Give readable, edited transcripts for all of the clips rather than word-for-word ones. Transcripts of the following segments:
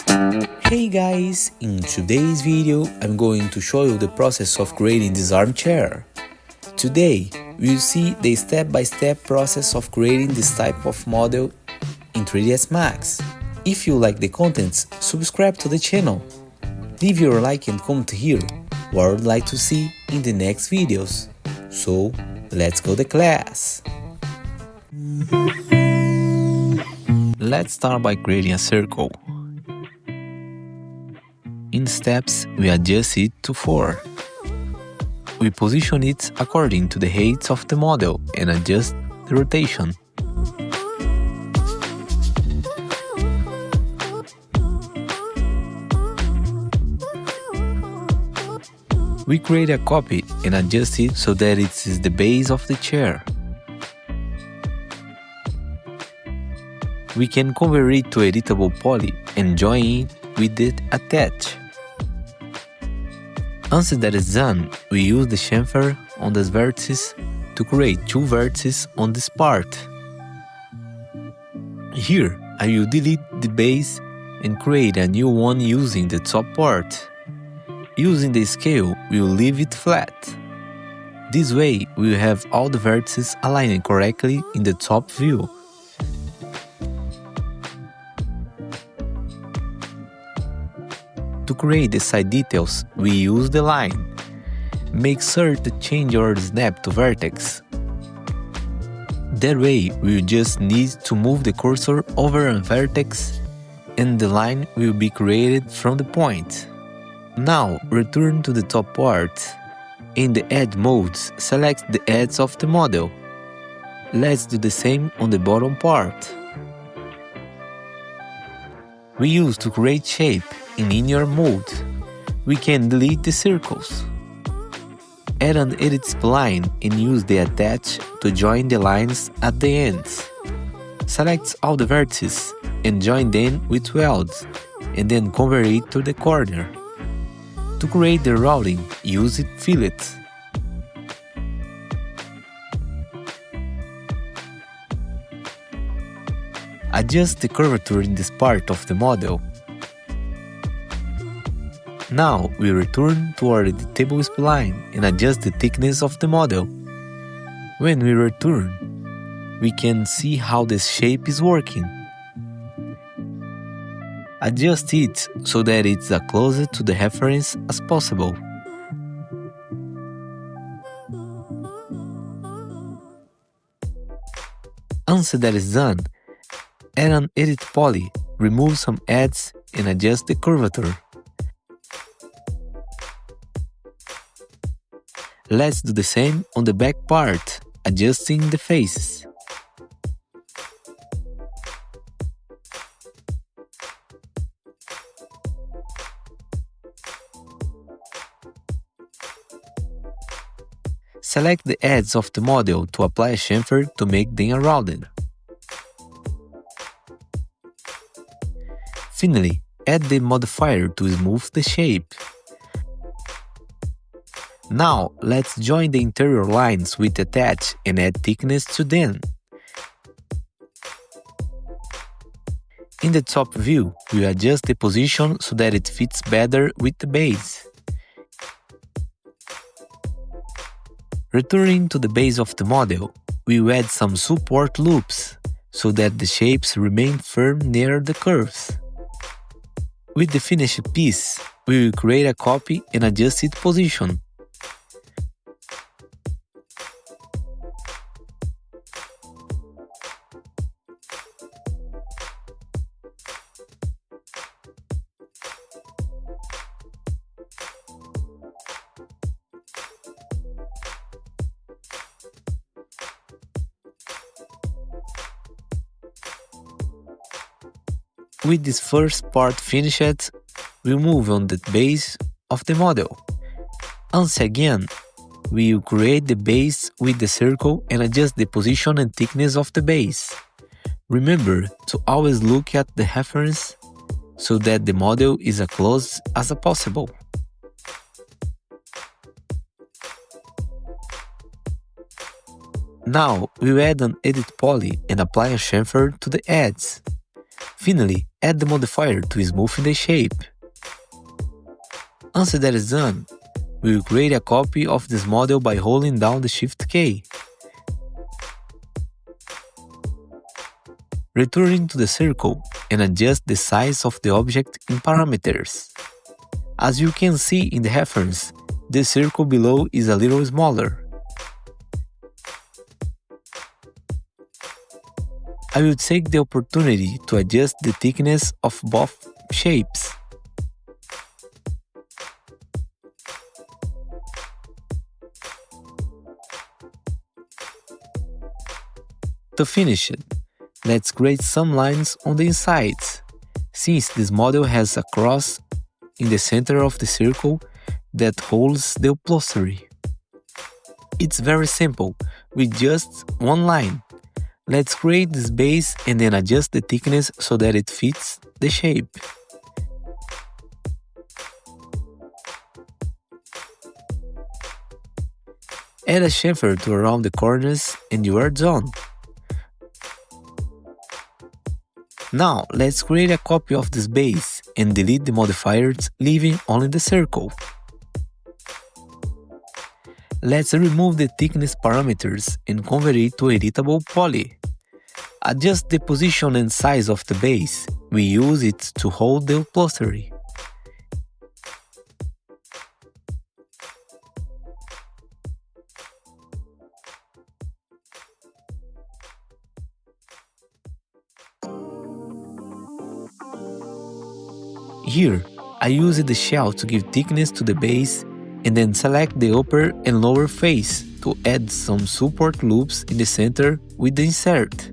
Hey guys, in today's video I'm going to show you the process of creating this armchair. Today we'll see the step-by-step process of creating this type of model in 3ds Max. If you like the contents, subscribe to the channel. Leave your like and comment here what you'd like to see in the next videos. So let's go to class. Let's start by creating a circle. In steps, we adjust it to 4. We position it according to the height of the model and adjust the rotation. We create a copy and adjust it so that it is the base of the chair. We can convert it to editable poly and join it with the attach. Once that is done, we use the chamfer on this vertex to create 2 vertices on this part. Here, I will delete the base and create a new one using the top part. Using the scale, we will leave it flat. This way, we will have all the vertices aligned correctly in the top view. To create the side details, we use the line. Make sure to change your snap to vertex. That way, we just need to move the cursor over a vertex and the line will be created from the point. Now, return to the top part. In the edge modes, select the edge of the model. Let's do the same on the bottom part. We use to create shape. In linear mode, we can delete the circles. Add an edit spline and use the attach to join the lines at the ends. Select all the vertices and join them with welds, and then convert it to the corner. To create the routing, use fillet. Adjust the curvature in this part of the model. Now we return toward the table spline and adjust the thickness of the model. When we return, we can see how the shape is working. Adjust it so that it's as close to the reference as possible. Once that is done, add an edit poly, remove some edges and adjust the curvature. Let's do the same on the back part, adjusting the faces. Select the edges of the model to apply a chamfer to make them rounded. Finally, add the modifier to smooth the shape. Now, let's join the interior lines with attach and add thickness to them. In the top view, we adjust the position so that it fits better with the base. Returning to the base of the model, we will add some support loops so that the shapes remain firm near the curves. With the finished piece, we will create a copy and adjust its position. With this first part finished, we move on the base of the model. Once again, we will create the base with the circle and adjust the position and thickness of the base. Remember to always look at the reference so that the model is as close as possible. Now, we'll add an edit poly and apply a chamfer to the edges. Finally, add the modifier to smooth the shape. Once that is done, we will create a copy of this model by holding down the Shift key. Returning to the circle and adjust the size of the object in parameters. As you can see in the reference, the circle below is a little smaller. I will take the opportunity to adjust the thickness of both shapes. To finish it, let's create some lines on the insides, since this model has a cross in the center of the circle that holds the upholstery. It's very simple, with just one line. Let's create this base and then adjust the thickness so that it fits the shape. Add a chamfer to around the corners and you are done. Now, let's create a copy of this base and delete the modifiers, leaving only the circle. Let's remove the thickness parameters and convert it to editable poly. Adjust the position and size of the base. We use it to hold the upholstery. Here, I used the shell to give thickness to the base and then select the upper and lower face to add some support loops in the center with the insert.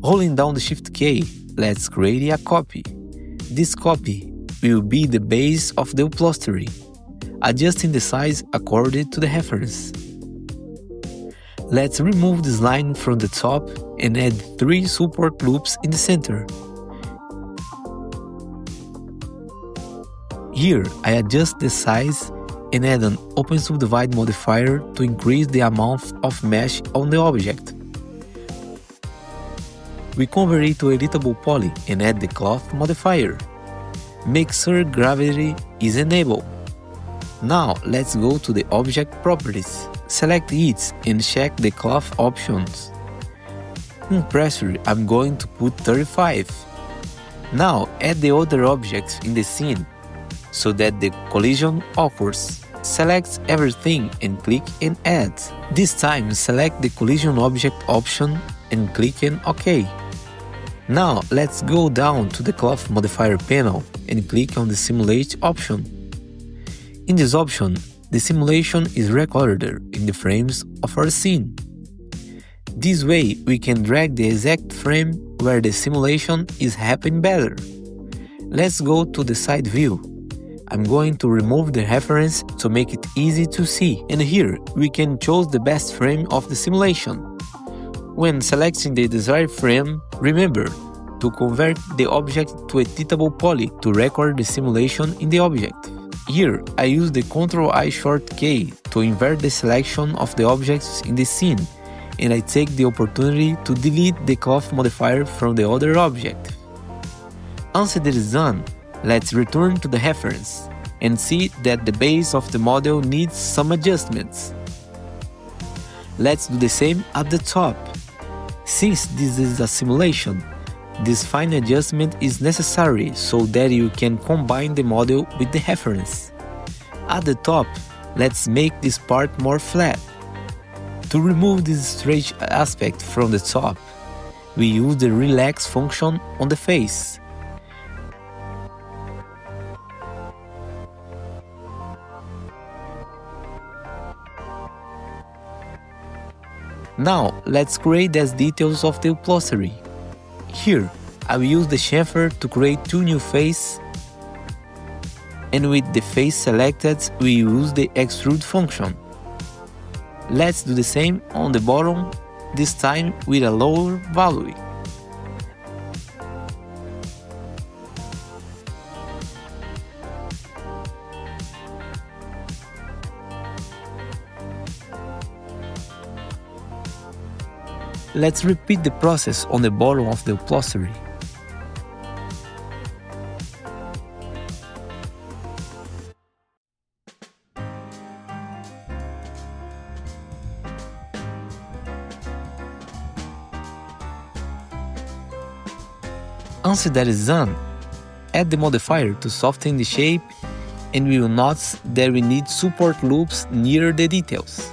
Holding down the Shift key, let's create a copy. This copy will be the base of the upholstery, adjusting the size according to the reference. Let's remove this line from the top and add 3 support loops in the center. Here, I adjust the size and add an Open Subdivide modifier to increase the amount of mesh on the object. We convert it to editable poly and add the cloth modifier. Make sure gravity is enabled. Now, let's go to the object properties. Select it and check the cloth options. In pressure, I'm going to put 35. Now, add the other objects in the scene so that the collision occurs. Select everything and click and add. This time, select the collision object option and click on OK. Now, let's go down to the cloth modifier panel and click on the Simulate option. In this option, the simulation is recorded in the frames of our scene. This way, we can drag the exact frame where the simulation is happening better. Let's go to the side view. I'm going to remove the reference to make it easy to see, and here we can choose the best frame of the simulation. When selecting the desired frame, remember to convert the object to editable poly to record the simulation in the object. Here, I use the Ctrl-I shortcut to invert the selection of the objects in the scene, and I take the opportunity to delete the cloth modifier from the other object. Once it is done, let's return to the reference and see that the base of the model needs some adjustments. Let's do the same at the top. Since this is a simulation, this fine adjustment is necessary so that you can combine the model with the reference. At the top, let's make this part more flat. To remove this stretch aspect from the top, we use the Relax function on the face. Now, let's create as details of the upholstery. Here, I will use the chamfer to create 2 new faces, and with the face selected, we use the Extrude function. Let's do the same on the bottom, this time with a lower value. Let's repeat the process on the bottom of the upholstery. Once that is done, add the modifier to soften the shape, and we will notice that we need support loops near the details.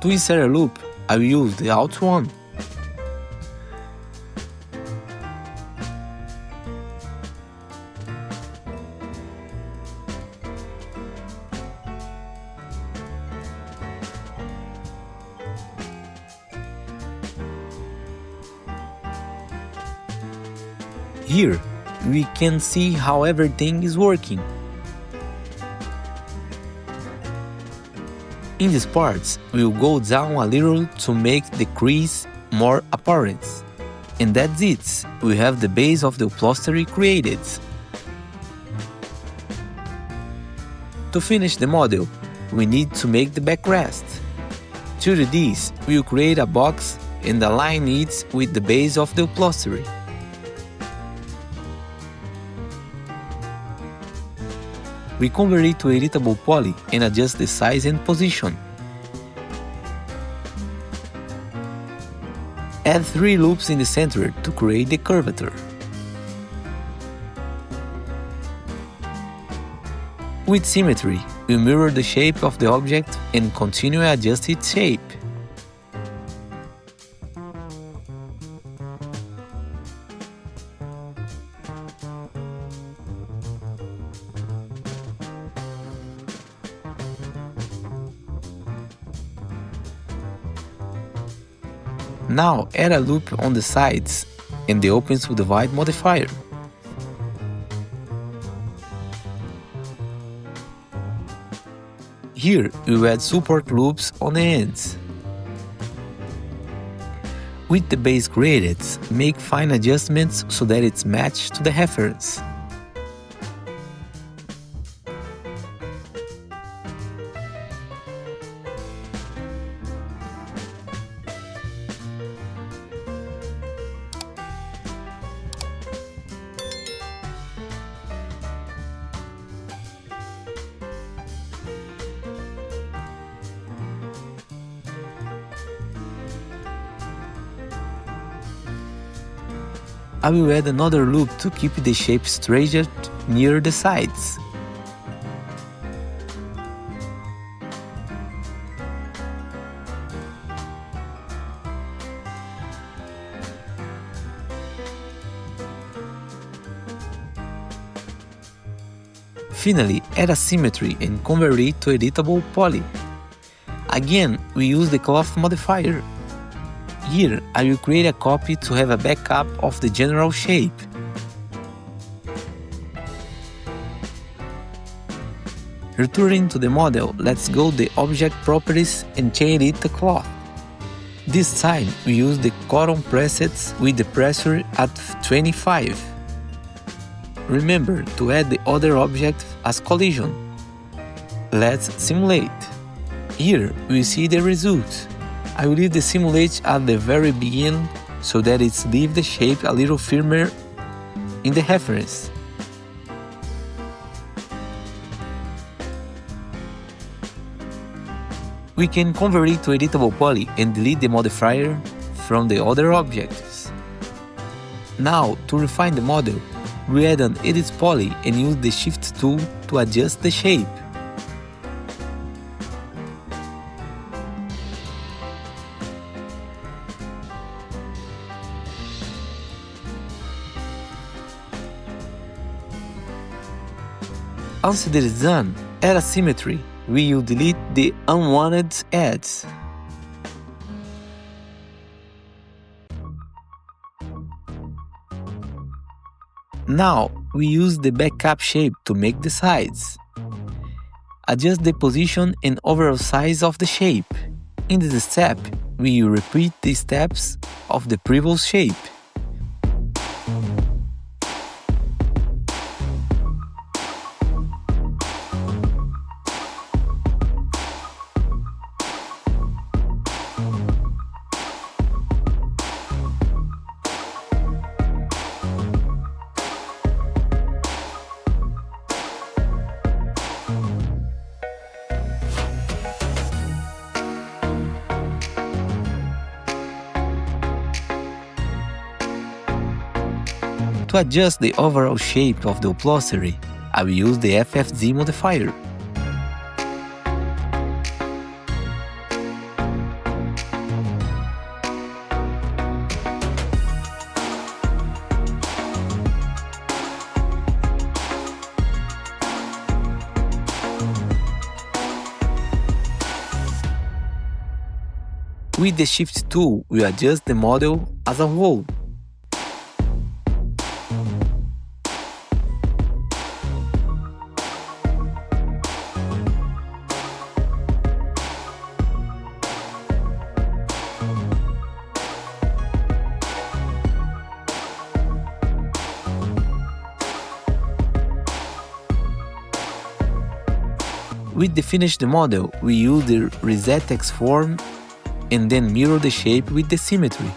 To insert a loop, I will use the Alt 1. Here, we can see how everything is working. In these parts, we'll go down a little to make the crease more apparent. And that's it, we have the base of the upholstery created. To finish the model, we need to make the backrest. To do this, we'll create a box and align it with the base of the upholstery. We convert it to editable poly and adjust the size and position. Add 3 loops in the center to create the curvature. With symmetry, we mirror the shape of the object and continue to adjust its shape. Now add a loop on the sides and the opens with the divide modifier. Here we will add support loops on the ends. With the base created, make fine adjustments so that it's matched to the reference. I will add another loop to keep the shape straight near the sides. Finally, add a symmetry and convert it to editable poly. Again, we use the cloth modifier. Here, I will create a copy to have a backup of the general shape. Returning to the model, let's go to the object properties and change it to cloth. This time, we use the cotton presets with the pressure at 25. Remember to add the other object as collision. Let's simulate. Here, we see the result. I will leave the simulate at the very beginning so that it leaves the shape a little firmer in the reference. We can convert it to editable poly and delete the modifier from the other objects. Now, to refine the model, we add an edit poly and use the shift tool to adjust the shape. Once it is done, add a symmetry. We will delete the unwanted ads. Now, we use the backup shape to make the sides. Adjust the position and overall size of the shape. In this step, we will repeat the steps of the previous shape. To adjust the overall shape of the upholstery, I will use the FFZ modifier. With the Shift tool, we adjust the model as a whole. With the finished model, we use the Reset X form and then mirror the shape with the symmetry.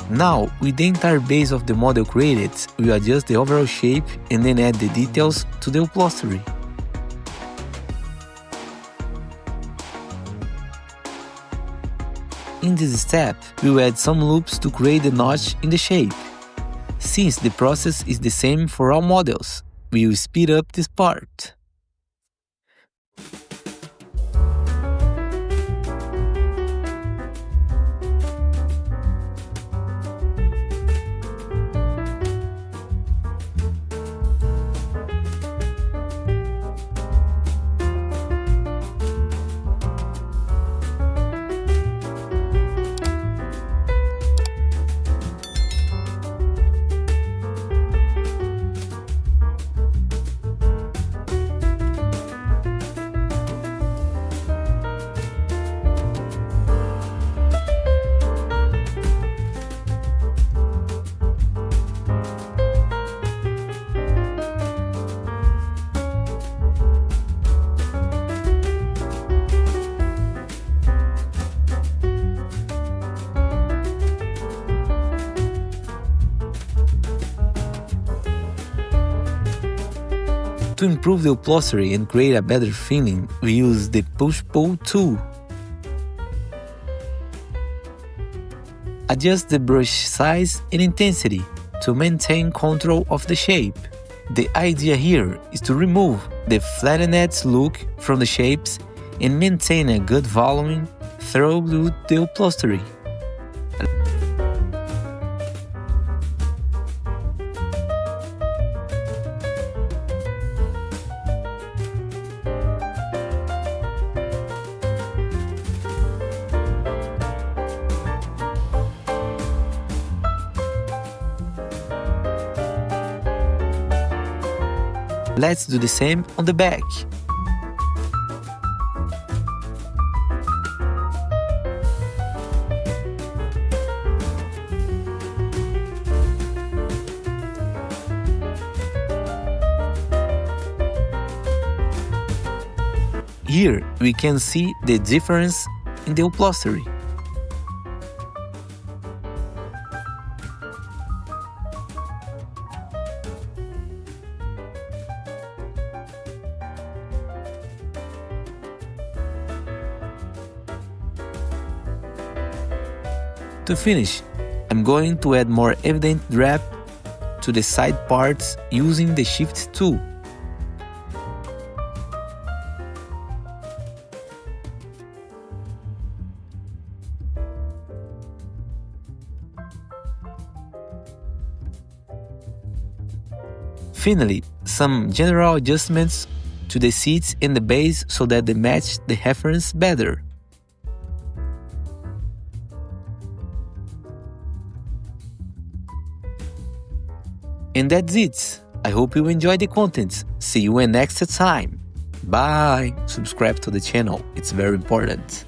Now, with the entire base of the model created, we adjust the overall shape and then add the details to the upholstery. In this step, we will add some loops to create the notch in the shape. Since the process is the same for all models, we will speed up this part. To improve the upholstery and create a better feeling, we use the Push-Pull tool. Adjust the brush size and intensity to maintain control of the shape. The idea here is to remove the flattened look from the shapes and maintain a good volume through the upholstery. Let's do the same on the back. Here we can see the difference in the upholstery. To finish, I'm going to add more evident drap to the side parts using the Shift tool. Finally, some general adjustments to the seats and the base so that they match the reference better. And that's it. I hope you enjoyed the content. See you next time. Bye. Subscribe to the channel. It's very important.